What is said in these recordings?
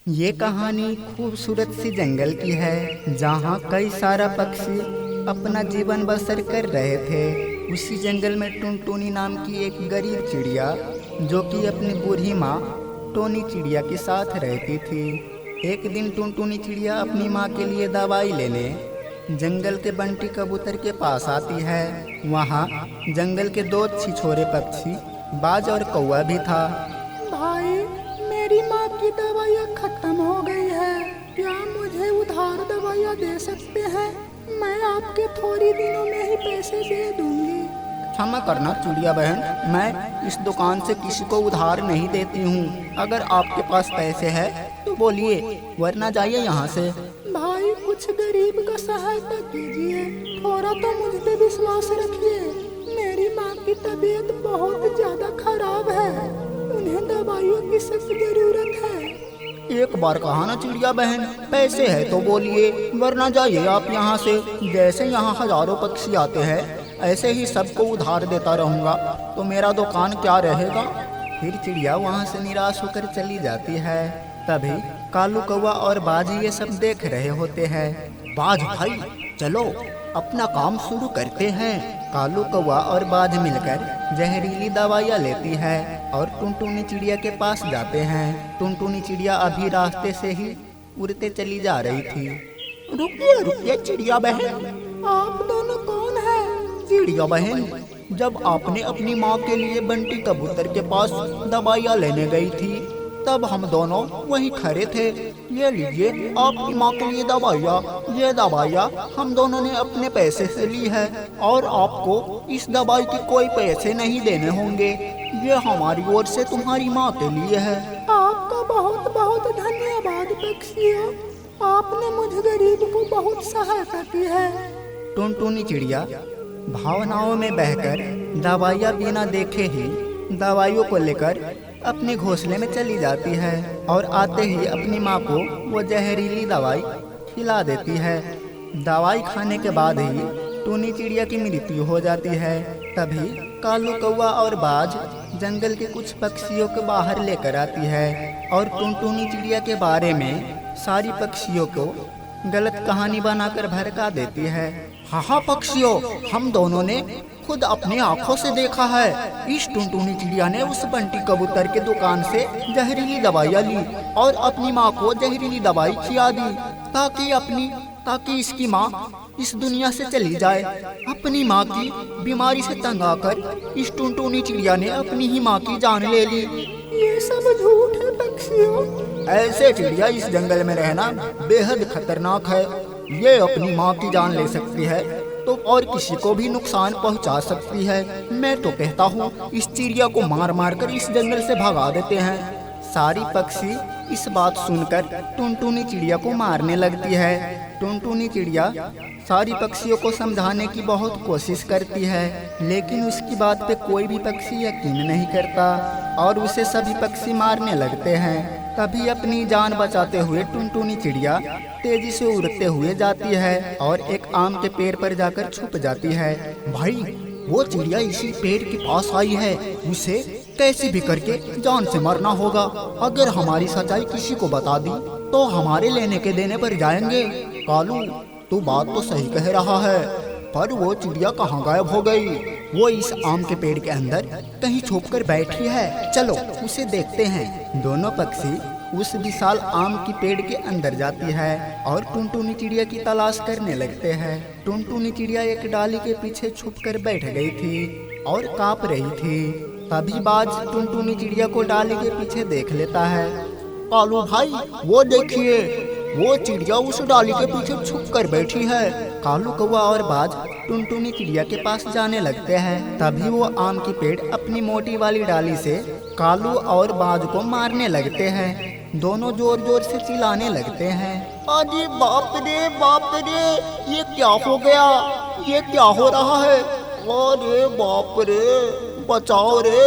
ये कहानी खूबसूरत सी जंगल की है जहाँ कई सारा पक्षी अपना जीवन बसर कर रहे थे। उसी जंगल में टुनटुनी नाम की एक गरीब चिड़िया जो कि अपनी बूढ़ी माँ टोनी चिड़िया के साथ रहती थी। एक दिन टुनटुनी चिड़िया अपनी माँ के लिए दवाई लेने जंगल के बंटी कबूतर के पास आती है। वहाँ जंगल के दो छिछोरे पक्षी बाज और कौवा भी था। भाई, मेरी माँ की दवाइयाँ खत्म हो गई है। क्या मुझे उधार दवाइयाँ दे सकते हैं? मैं आपके थोड़ी दिनों में ही पैसे दे दूंगी। क्षमा करना चिड़िया बहन, मैं इस दुकान से किसी को उधार नहीं देती हूँ। अगर आपके पास पैसे हैं तो बोलिए, वरना जाइए यहाँ से। भाई, कुछ गरीब का सहायता कीजिए। थोड़ा तो मुझ पे विश्वास रखिए। मेरी माँ की तबीयत बहुत ज्यादा खराब है। उन्हें दवाइयों की सख्त जरूरत है। एक बार कहा ना चिड़िया बहन, पैसे है तो बोलिए, वरना जाइए आप यहाँ से। जैसे यहाँ हजारों पक्षी आते हैं ऐसे ही सबको उधार देता रहूँगा तो मेरा दुकान क्या रहेगा। फिर चिड़िया वहाँ से निराश होकर चली जाती है। तभी कालू कौवा और बाज ये सब देख रहे होते हैं। बाज भाई, चलो अपना काम शुरू करते हैं। कालू कौवा और बाज मिलकर जहरीली दवाइयाँ लेती है और टुनटुनी चिड़िया के पास जाते हैं। टुनटुनी चिड़िया अभी रास्ते से ही उड़ते चली जा रही थी। रुकिए रुकिए चिड़िया बहन। आप दोनों कौन हैं? चिड़िया बहन, जब आपने अपनी माँ के लिए बंटी कबूतर के पास दवाइयाँ लेने गई थी तब हम दोनों वहीं खड़े थे। ये लीजिए आपकी माँ के लिए दवाइयाँ। ये दवाइयाँ हम दोनों ने अपने पैसे से ली है और आपको इस दवाई के कोई पैसे नहीं देने होंगे। ये हमारी ओर से तुम्हारी माँ के लिए है। आपका बहुत बहुत धन्यवाद पक्षियों। आपने मुझ गरीब को बहुत सहायता की है। टुनटुनी चिड़िया भावनाओं में बहकर दवाइयाँ बिना देखे ही दवाइयों को लेकर अपने घोंसले में चली जाती है और आते ही अपनी माँ को वो जहरीली दवाई खिला देती है। दवाई खाने के बाद ही टूनी चिड़िया की मृत्यु हो जाती है। तभी कालू कौवा और बाज जंगल के कुछ पक्षियों को बाहर लेकर आती है और टुनटुनी चिड़िया के बारे में सारी पक्षियों को गलत कहानी बनाकर भड़का देती है। हाँ पक्षियों, हम दोनों ने खुद अपनी आंखों से देखा है। इस टुनटुनी चिड़िया ने उस बंटी कबूतर के दुकान से जहरीली दवाइयाँ ली और अपनी माँ को जहरीली दवाई खिला दी ताकि इसकी माँ इस दुनिया से चली जाए। अपनी माँ की बीमारी से तंग आकर इस टुनटुनी चिड़िया ने अपनी ही माँ की जान ले ली। ये सब झूठ है पक्षियों। ऐसे चिड़िया इस जंगल में रहना बेहद खतरनाक है। ये अपनी माँ की जान ले सकती है तो और किसी को भी नुकसान पहुंचा सकती है। मैं तो कहता हूँ इस चिड़िया को मार मार कर इस जंगल से भगा देते हैं। सारी पक्षी इस बात सुनकर टुनटुनी चिड़िया को मारने लगती है। टुनटुनी चिड़िया सारी पक्षियों को समझाने की बहुत कोशिश करती है, लेकिन उसकी बात पे कोई भी पक्षी यकीन नहीं करता और उसे सभी पक्षी मारने लगते हैं। तभी अपनी जान बचाते हुए टुनटुनी चिड़िया तेजी से उड़ते हुए जाती है और एक आम के पेड़ पर जाकर छुप जाती है। भाई, वो चिड़िया इसी पेड़ के पास आई है, उसे कैसे भी करके जान से मरना होगा। अगर हमारी सच्चाई किसी को बता दी तो हमारे लेने के देने पर जाएंगे। कालू, तू बात तो सही कह रहा है, पर वो चिड़िया कहाँ गायब हो गई? वो इस आम के पेड़ के अंदर कहीं छुप कर बैठी है। चलो उसे देखते हैं। दोनों पक्षी उस विशाल आम की पेड़ के अंदर जाती है और टुनटुनी चिड़िया की तलाश करने लगते हैं। टुनटुनी चिड़िया एक डाली के पीछे छुपकर बैठ गई थी और कांप रही थी। तभी बाज टुनटुनी चिड़िया को डाली के पीछे देख लेता है। कालू भाई, वो देखिए, वो चिड़िया उस डाली के पीछे छुप कर बैठी है। कालू कौवा और बाज टुनटुनी चिड़िया के पास जाने लगते हैं। तभी वो आम की पेड़ अपनी मोटी वाली डाली से कालू और बाज को मारने लगते हैं। दोनों जोर जोर से चिल्लाने लगते हैं। अरे बाप रे बाप रे, ये क्या हो गया? ये क्या हो रहा है? अरे बाप रे, बचाओ रे।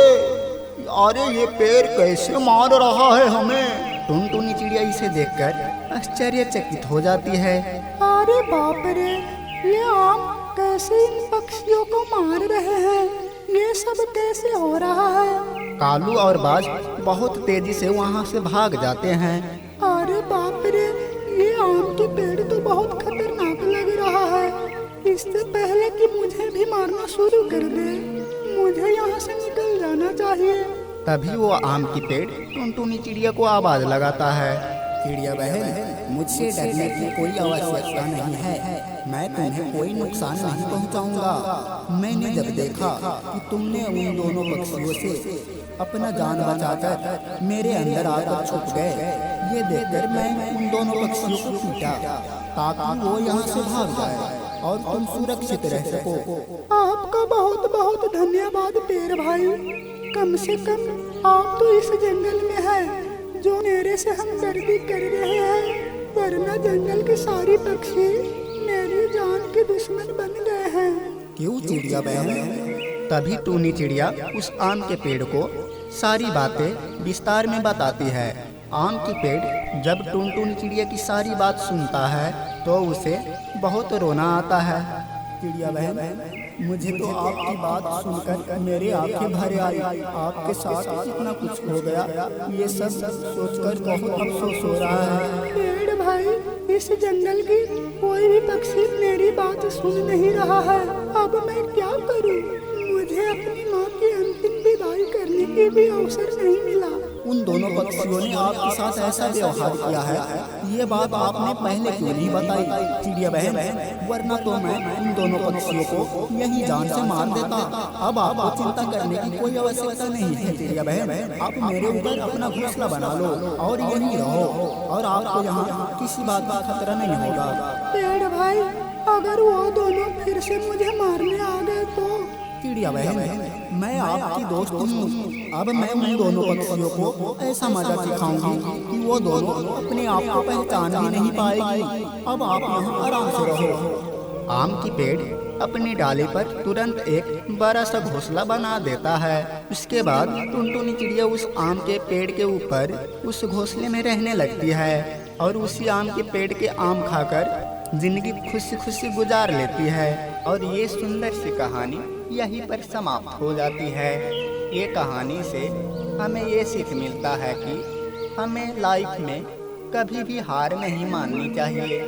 अरे ये पेड़ कैसे मार रहा है हमें? टुनटुनी चिड़िया इसे देखकर आश्चर्यचकित हो जाती है। अरे बाप रे, ये आम कैसे इन पक्षियों को मार रहे हैं? ये सब कैसे हो रहा है? कालू और बाज बहुत तेजी से वहाँ से भाग जाते हैं। अरे की पेड़ तो बहुत खतरनाक लग रहा है। इससे पहले कि मुझे भी मारना शुरू कर दे, मुझे यहाँ से निकल जाना चाहिए। तभी वो आम की पेड़ टुनटुनी चिड़िया को आवाज लगाता है। चिड़िया बहन, मुझसे डरने की कोई आवश्यकता नहीं है। मैं तुम्हें कोई नुकसान नहीं पहुंचाऊंगा। मैंने जब देखा कि तुमने उन दोनों पक्षियों से अपना जान बचाकर मेरे अंदर आकर छुप गए, ये देखकर मैं उन दोनों पक्षियों को पीटा ताकि वो यहाँ से भाग जाए और तुम सुरक्षित रह सको। आपका बहुत बहुत धन्यवाद पेड़ भाई। कम से कम आप तो इस जंगल में हैं जो मेरे से हमदर्दी कर रहे हैं, वरना जंगल के सारी पक्षी मेरी जान के दुश्मन बन गए हैं। क्यों चिड़िया बहन? तभी टूनी चिड़िया उस आम के पेड़ को सारी बातें विस्तार में बताती है। आम की पेड़ जब टुनटुनी चिड़िया की सारी बात सुनता है तो उसे बहुत रोना आता है। चिड़िया बहन, मुझे तो आपकी बात सुनकर मेरे आंखें भर आई। आपके साथ इतना कुछ हो गया, ये सब सोचकर बहुत अफसोस हो रहा है। पेड़ भाई, इस जंगल की कोई भी पक्षी मेरी बात सुन नहीं रहा है। अब मैं क्या करूं? मुझे अपनी माँ की अंतिम विदाई करने की भी अवसर नहीं मिला। उन दोनों पक्षियों ने आपके साथ ऐसा व्यवहार किया है, ये बात आपने पहले क्यों नहीं बताई चिड़िया बहन? वरना तो मैं उन दोनों पक्षियों को यही जान से मार देता। अब आपको चिंता करने की कोई आवश्यकता नहीं है चिड़िया बहन। आप मेरे ऊपर अपना घोंसला बना लो और यहीं रहो, और आपको यहाँ किसी बात का खतरा नहीं होगा। पेड़ भाई, अगर वो दोनों फिर से मुझे मारने आ गए तो? चिड़िया बहन, मैं आपकी दोस्त हूँ। अब मैं उन दोनों पक्षियों को ऐसा मजा सिखाऊंगी कि वो दोनों अपने आप को पहचान ही नहीं पाएगी। अब आप यहाँ आराम से रहो। आम की पेड़ अपनी डाली पर तुरंत एक बड़ा सा घोंसला बना देता है। उसके बाद टुनटुनी चिड़िया उस आम के पेड़ के ऊपर उस घोंसले में रहने लगती है और उसी आम के पेड़ के आम खाकर जिंदगी खुशी खुशी गुजार लेती है। और ये सुंदर सी कहानी यहीं पर समाप्त हो जाती है। ये कहानी से हमें ये सीख मिलता है कि हमें लाइफ में कभी भी हार नहीं माननी चाहिए।